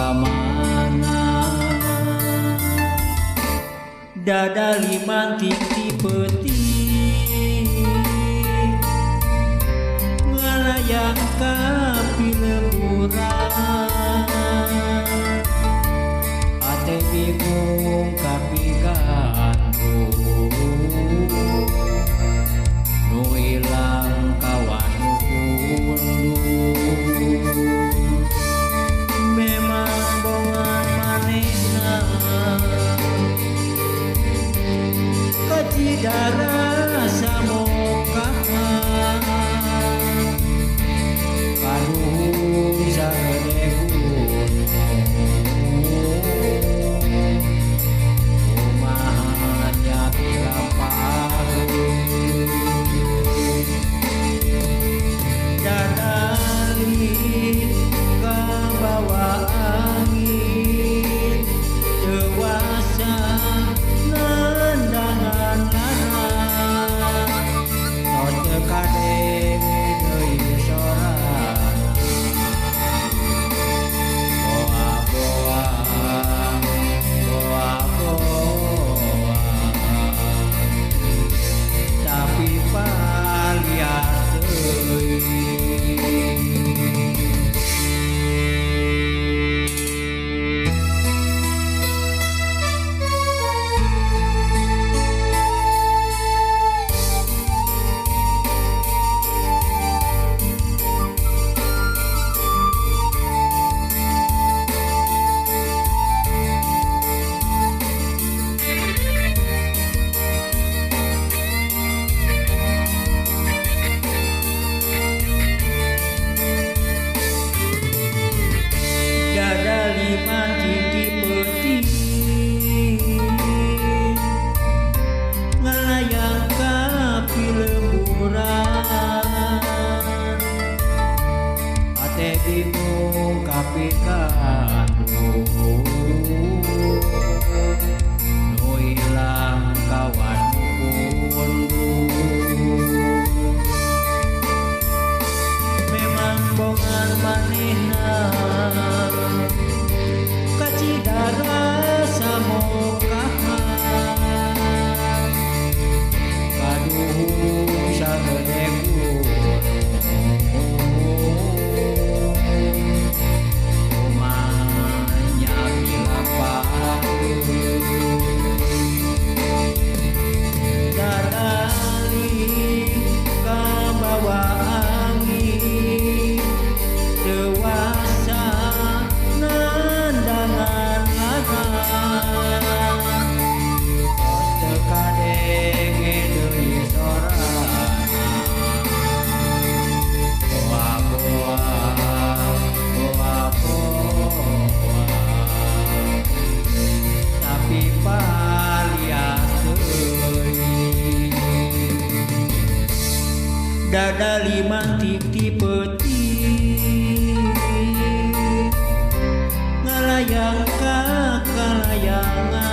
kamana dada limantik ti peti ngalayang ka pileburan ate bingung kapikandu nu ilang kawan kundu memang bongan manehna kecidara samokahan karuhung sagede rumahnya pilamparu dadali kabawa angin dewasa nandangan larang not tekadeng deui sorana boa-boa boa-boa tapi paliat deui. Ngalayang ka pileburan ate bingung kapikandu nu ilang kawan kundu memang bongan manehna kacidara samokahan kaduhung sagede rumahnya pilamparu dadali kabawa angin dewasa nandangan larang tekadeng deui sorana boa-boa boa-boa tapi palias deui dada limantik ti peti ngalayang ka kalayangan